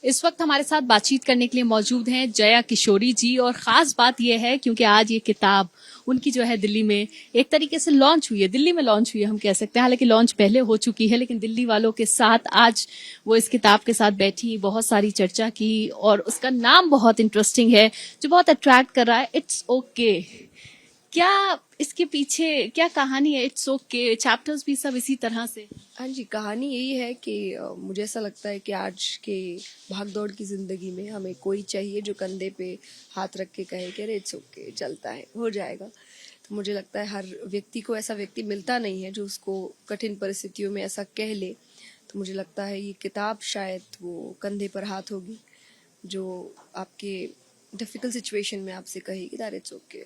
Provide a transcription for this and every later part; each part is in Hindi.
इस वक्त हमारे साथ बातचीत करने के लिए मौजूद हैं जया किशोरी जी। और खास बात यह है क्योंकि आज ये किताब उनकी जो है दिल्ली में एक तरीके से लॉन्च हुई है, दिल्ली में लॉन्च हुई है हम कह सकते हैं। हालांकि लॉन्च पहले हो चुकी है, लेकिन दिल्ली वालों के साथ आज वो इस किताब के साथ बैठी, बहुत सारी चर्चा की और उसका नाम बहुत इंटरेस्टिंग है जो बहुत अट्रैक्ट कर रहा है, इट्स ओके। क्या इसके पीछे क्या कहानी है इट्स ओके? चैप्टर्स भी सब इसी तरह से? हाँ जी, कहानी यही है कि मुझे ऐसा लगता है कि आज के भागदौड़ की ज़िंदगी में हमें कोई चाहिए जो कंधे पे हाथ रख के कहे कि अरे इट्स ओके, चलता है, हो जाएगा। तो मुझे लगता है हर व्यक्ति को ऐसा व्यक्ति मिलता नहीं है जो उसको कठिन परिस्थितियों में ऐसा कह ले। तो मुझे लगता है ये किताब शायद वो कंधे पर हाथ होगी जो आपके डिफ़िकल्ट सिचुएशन में आपसे कहेगी दैट इट्स ओके।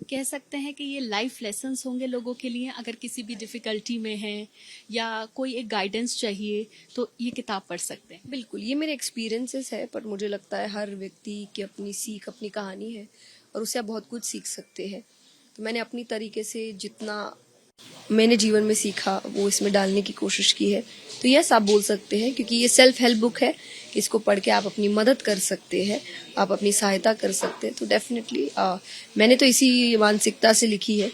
कह सकते हैं कि ये लाइफ लेसन्स होंगे लोगों के लिए, अगर किसी भी डिफिकल्टी में है या कोई एक गाइडेंस चाहिए तो ये किताब पढ़ सकते हैं। बिल्कुल, ये मेरे एक्सपीरियंसेस है, पर मुझे लगता है हर व्यक्ति की अपनी सीख, अपनी कहानी है और उससे आप बहुत कुछ सीख सकते हैं। तो मैंने अपनी तरीके से जितना मैंने जीवन में सीखा वो इसमें डालने की कोशिश की है। तो यस, आप बोल सकते हैं, क्योंकि ये सेल्फ हेल्प बुक है, इसको पढ़ के आप अपनी मदद कर सकते हैं, आप अपनी सहायता कर सकते हैं। तो डेफिनेटली मैंने तो इसी मानसिकता से लिखी है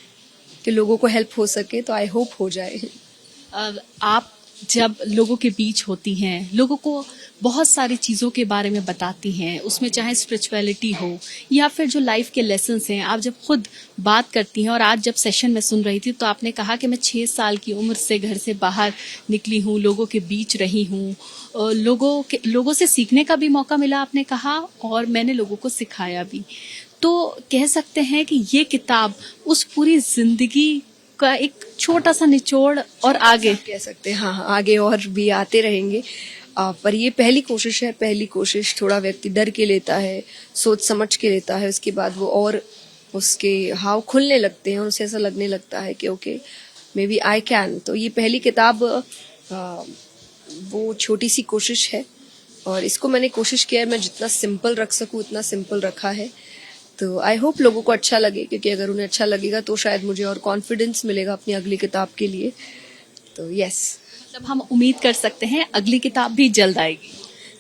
कि लोगों को हेल्प हो सके, तो आई होप हो जाए। आप जब लोगों के बीच होती हैं, लोगों को बहुत सारी चीज़ों के बारे में बताती हैं, उसमें चाहे स्पिरिचुअलिटी हो या फिर जो लाइफ के लेसन्स हैं, आप जब खुद बात करती हैं। और आज जब सेशन में सुन रही थी तो आपने कहा कि मैं 6 साल की उम्र से घर से बाहर निकली हूँ, लोगों के बीच रही हूँ, लोगों से सीखने का भी मौका मिला आपने कहा, और मैंने लोगों को सिखाया भी। तो कह सकते हैं कि ये किताब उस पूरी जिंदगी का एक छोटा सा निचोड़ और आगे कह सकते हैं। हाँ हाँ, आगे और भी आते रहेंगे। पर ये पहली कोशिश है। पहली कोशिश थोड़ा व्यक्ति डर के लेता है, सोच समझ के लेता है, उसके बाद वो और उसके हाव खुलने लगते हैं और उसे ऐसा लगने लगता है कि okay maybe I can. तो ये पहली किताब वो छोटी सी कोशिश है और इसको मैंने कोशिश किया है मैं जितना सिंपल रख सकूँ उतना सिंपल रखा है। तो आई होप लोगों को अच्छा लगे, क्योंकि अगर उन्हें अच्छा लगेगा तो शायद मुझे और कॉन्फिडेंस मिलेगा अपनी अगली किताब के लिए। तो यस, मतलब हम उम्मीद कर सकते हैं अगली किताब भी जल्द आएगी?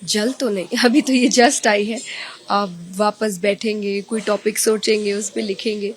जल्द तो नहीं, अभी तो ये जस्ट आई है। आप वापस बैठेंगे, कोई टॉपिक सोचेंगे, उस पर लिखेंगे,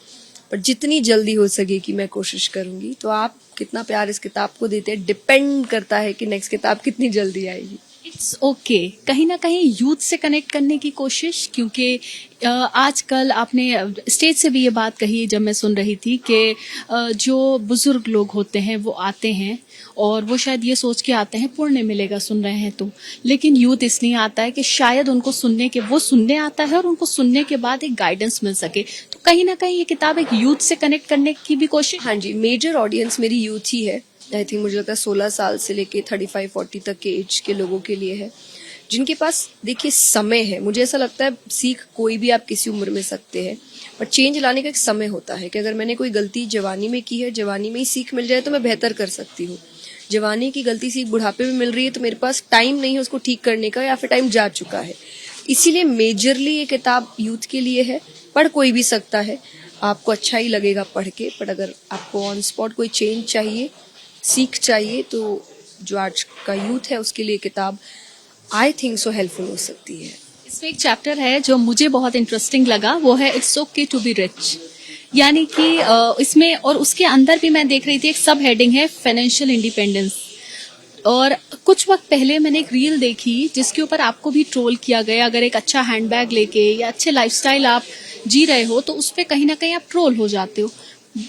पर जितनी जल्दी हो सकेगी मैं कोशिश करूंगी। तो आप कितना प्यार इस किताब को देते हैं डिपेंड करता है कि नेक्स्ट किताब कितनी जल्दी आएगी। इट्स ओके कहीं ना कहीं यूथ से कनेक्ट करने की कोशिश, क्योंकि आजकल आपने स्टेज से भी ये बात कही जब मैं सुन रही थी कि जो बुजुर्ग लोग होते हैं वो आते हैं और वो शायद ये सोच के आते हैं पुण्य मिलेगा सुन रहे हैं तो, लेकिन यूथ इसलिए आता है कि शायद उनको सुनने आता है और उनको सुनने के बाद एक गाइडेंस मिल सके। तो कहीं ना कहीं ये किताब एक यूथ से कनेक्ट करने की भी कोशिश। हाँ जी, मेजर ऑडियंस मेरी यूथ ही है। आई थिंक मुझे लगता है 16 साल से लेके 35-40 तक के एज के लोगों के लिए है, जिनके पास देखिए समय है। मुझे ऐसा लगता है सीख कोई भी आप किसी उम्र में सकते हैं, पर चेंज लाने का एक समय होता है कि अगर मैंने कोई गलती जवानी में की है, जवानी में ही सीख मिल जाए तो मैं बेहतर कर सकती हूँ। जवानी की गलती सीख बुढ़ापे में मिल रही है तो मेरे पास टाइम नहीं है उसको ठीक करने का, या फिर टाइम जा चुका है। इसीलिए मेजरली ये किताब यूथ के लिए है। पढ़ कोई भी सकता है, आपको अच्छा ही लगेगा पढ़ के, पर अगर आपको ऑन स्पॉट कोई चेंज चाहिए, सीख चाहिए, तो जो आज का यूथ है उसके लिए किताब आई थिंक सो हेल्पफुल हो सकती है। इसमें एक चैप्टर है जो मुझे बहुत इंटरेस्टिंग लगा, वो है it's okay to be rich. यानी कि इसमें और उसके अंदर भी मैं देख रही थी एक सब हेडिंग है फाइनेंशियल इंडिपेंडेंस। और कुछ वक्त पहले मैंने एक रील देखी जिसके ऊपर आपको भी ट्रोल किया गया, अगर एक अच्छा हैंडबैग लेके या अच्छे लाइफस्टाइल आप जी रहे हो तो उस पर कहीं ना कहीं आप ट्रोल हो जाते हो।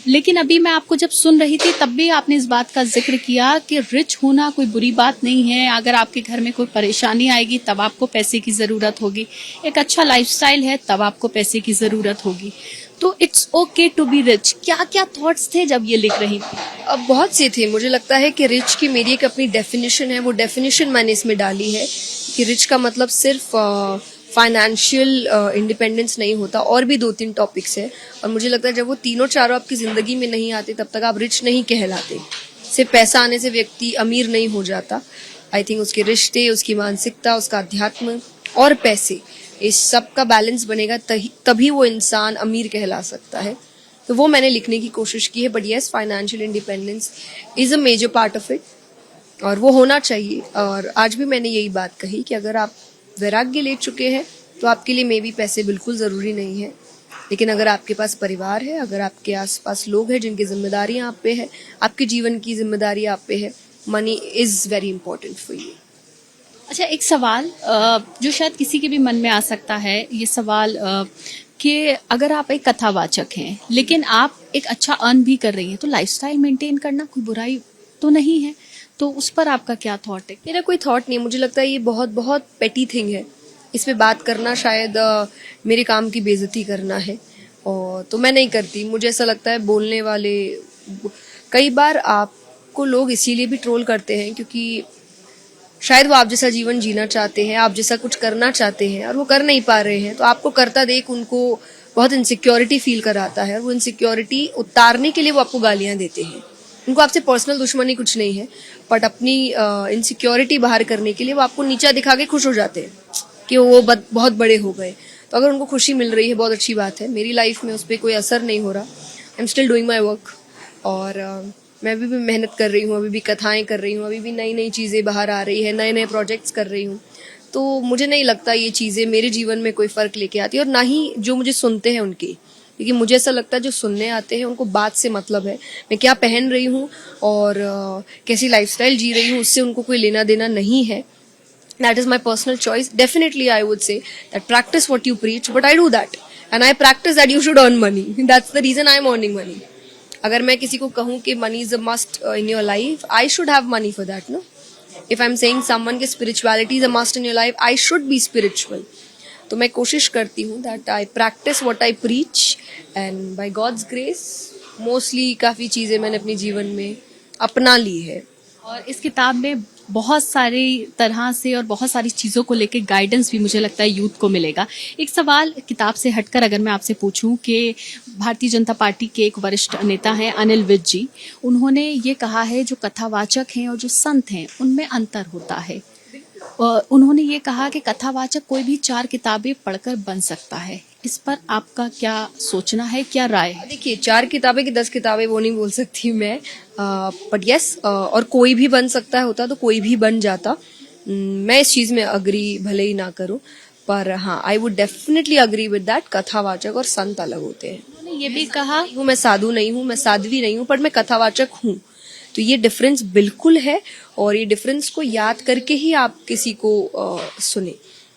लेकिन अभी मैं आपको जब सुन रही थी तब भी आपने इस बात का जिक्र किया कि रिच होना कोई बुरी बात नहीं है। अगर आपके घर में कोई परेशानी आएगी तब आपको पैसे की जरूरत होगी, एक अच्छा लाइफस्टाइल है तब आपको पैसे की जरूरत होगी। तो it's okay to be rich, क्या क्या थॉट्स थे जब ये लिख रही थी? अब बहुत सी थी। मुझे लगता है कि रिच की मेरी एक अपनी डेफिनेशन है, वो डेफिनेशन मैंने इसमें डाली है कि रिच का मतलब सिर्फ फाइनेंशियल इंडिपेंडेंस नहीं होता, और भी 2-3 टॉपिक्स है। और मुझे लगता है जब वो तीनों चारों आपकी जिंदगी में नहीं आते तब तक आप रिच नहीं कहलाते। सिर्फ पैसा आने से व्यक्ति अमीर नहीं हो जाता। आई थिंक उसके रिश्ते, उसकी मानसिकता, उसका अध्यात्म और पैसे, इस सब का बैलेंस बनेगा तभी वो इंसान अमीर कहला सकता है। तो वो मैंने लिखने की कोशिश की है। But yes, financial independence is a major part of it और वो होना चाहिए। और आज भी मैंने यही बात कही कि अगर आप वैराग्य ले चुके हैं तो आपके लिए मे बी पैसे बिल्कुल ज़रूरी नहीं है, लेकिन अगर आपके पास परिवार है, अगर आपके आसपास लोग हैं जिनकी जिम्मेदारियां आप पे है, आपके जीवन की जिम्मेदारी आप पे है, money is very important for you. अच्छा, एक सवाल जो शायद किसी के भी मन में आ सकता है, ये सवाल कि अगर आप एक कथावाचक हैं लेकिन आप एक अच्छा अर्न भी कर रही हैं तो लाइफस्टाइल मेंटेन करना कोई बुराई तो नहीं है, तो उस पर आपका क्या थॉट है? मेरा कोई थॉट नहीं है, मुझे लगता है ये बहुत बहुत पेटी थिंग है। इस पे बात करना शायद मेरे काम की बेइज्जती करना है, और तो मैं नहीं करती। मुझे ऐसा लगता है बोलने वाले, कई बार आपको लोग इसीलिए भी ट्रोल करते हैं क्योंकि शायद वो आप जैसा जीवन जीना चाहते हैं, आप जैसा कुछ करना चाहते हैं और वो कर नहीं पा रहे हैं, तो आपको करता देख उनको बहुत इनसिक्योरिटी फील कराता है, और वो इनसिक्योरिटी उतारने के लिए वो आपको गालियां देते हैं। उनको आपसे पर्सनल दुश्मनी कुछ नहीं है, बट अपनी इनसिक्योरिटी बाहर करने के लिए वो आपको नीचा दिखा के खुश हो जाते हैं कि वो बहुत बड़े हो गए। तो अगर उनको खुशी मिल रही है बहुत अच्छी बात है। मेरी लाइफ में उस पर कोई असर नहीं हो रहा। I am still doing my work, और मैं अभी भी मेहनत कर रही हूँ, अभी भी कथाएं कर रही हूँ, अभी भी नई नई चीज़ें बाहर आ रही है, नए नए प्रोजेक्ट्स कर रही हूँ। तो मुझे नहीं लगता ये चीज़ें मेरे जीवन में कोई फ़र्क लेके आती है, और ना ही जो मुझे सुनते हैं उनकी, क्योंकि मुझे ऐसा लगता है जो सुनने आते हैं उनको बात से मतलब है। मैं क्या पहन रही हूँ और कैसी लाइफस्टाइल जी रही हूँ, उससे उनको कोई लेना देना नहीं है। That is my personal choice. Definitely, I would say that practice what you preach, but I do that. And I practice that you should earn money. That's the reason I am earning money. अगर मैं किसी को कहूँ कि money is a must in your life, I should have money for that, no? If I'm saying someone कि spirituality is a must in your life, I should be spiritual. तो मैं कोशिश करती हूँ that I practice what I preach, and by God's grace, mostly काफ़ी चीज़ें मैंने अपने जीवन में अपना ली है। और इस किताब में बहुत सारी तरह से और बहुत सारी चीज़ों को लेकर गाइडेंस भी मुझे लगता है यूथ को मिलेगा। एक सवाल किताब से हटकर अगर मैं आपसे पूछूं कि भारतीय जनता पार्टी के एक वरिष्ठ नेता हैं अनिल विज जी, उन्होंने ये कहा है जो कथावाचक हैं और जो संत हैं उनमें अंतर होता है। और उन्होंने ये कहा कि कथावाचक कोई भी 4 किताबें पढ़कर बन सकता है। इस पर आपका क्या सोचना है, क्या राय है? देखिए, 4 किताबें की 10 किताबें वो नहीं बोल सकती मैं, बट यस, और कोई भी बन सकता है, होता तो कोई भी बन जाता। मैं इस चीज़ में अग्री भले ही ना करूं, पर हाँ, I would definitely agree with that. कथावाचक और संत अलग होते हैं। उन्होंने ये भी कहा, मैं साधु नहीं हूँ, मैं साध्वी नहीं हूँ, पर मैं कथावाचक हूँ। तो ये डिफरेंस बिल्कुल है, और ये डिफरेंस को याद करके ही आप किसी को सुने।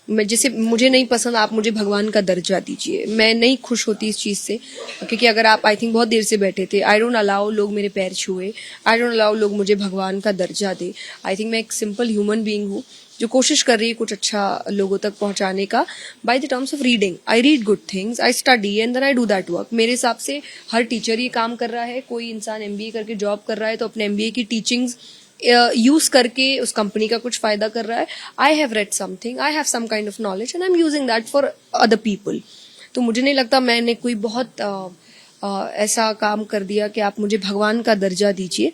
मैं जैसे, मुझे नहीं पसंद, आप मुझे भगवान का दर्जा दीजिए, मैं नहीं खुश होती इस चीज़ से, क्योंकि अगर आप, आई थिंक बहुत देर से बैठे थे, आई डोंट अलाउ लोग मेरे पैर छुए, आई डोंट अलाउ लोग मुझे भगवान का दर्जा दे। आई थिंक मैं एक सिंपल ह्यूमन बीइंग हूँ जो कोशिश कर रही है कुछ अच्छा लोगों तक पहुंचाने का, by the terms of reading. I read good things, I study, and then I do that work. मेरे हिसाब से हर टीचर ये काम कर रहा है। कोई इंसान MBA करके जॉब कर रहा है तो अपने MBA की टीचिंग्स यूज करके उस कंपनी का कुछ फायदा कर रहा है। I have read something, I have some kind of knowledge, and I am using that for other people. तो मुझे नहीं लगता मैंने कोई बहुत ऐसा काम कर दिया कि आप मुझे भगवान का दर्जा दीजिए,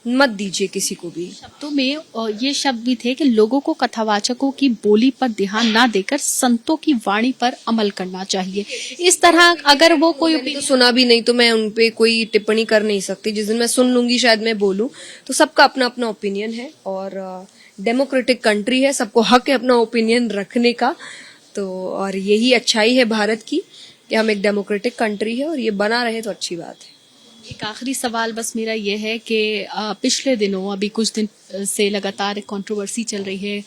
मत दीजिए किसी को भी। शब्दों में ये शब्द भी थे कि लोगों को कथावाचकों की बोली पर ध्यान ना देकर संतों की वाणी पर अमल करना चाहिए। इस तरह अगर वो कोई तो सुना भी नहीं तो मैं उन पे कोई टिप्पणी कर नहीं सकती। जिस दिन मैं सुन लूंगी शायद मैं बोलूं। तो सबका अपना अपना ओपिनियन है, और डेमोक्रेटिक कंट्री है, सबको हक है अपना ओपिनियन रखने का। तो और यही अच्छाई है भारत की कि हम एक डेमोक्रेटिक कंट्री है, और ये बना रहे तो अच्छी बात है। एक आखिरी सवाल बस मेरा ये है कि पिछले दिनों, अभी कुछ दिन से लगातार एक कंट्रोवर्सी चल रही है।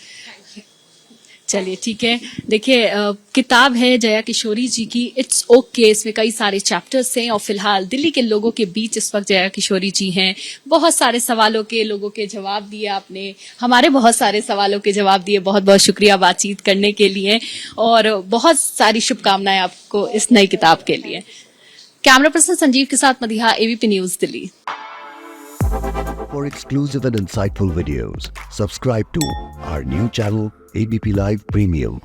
चलिए ठीक है, देखिए किताब है जया किशोरी जी की इट्स ओके, इसमें कई सारे चैप्टर्स हैं, और फिलहाल दिल्ली के लोगों के बीच इस वक्त जया किशोरी जी हैं। बहुत सारे सवालों के लोगों के जवाब दिए आपने, हमारे बहुत सारे सवालों के जवाब दिए। बहुत बहुत शुक्रिया बातचीत करने के लिए, और बहुत सारी शुभकामनाएं आपको इस नई किताब के लिए। कैमरा पर्सन संजीव के साथ Madiha, ABP news Delhi. For exclusive and insightful videos, subscribe to our new channel ABP Live Premium.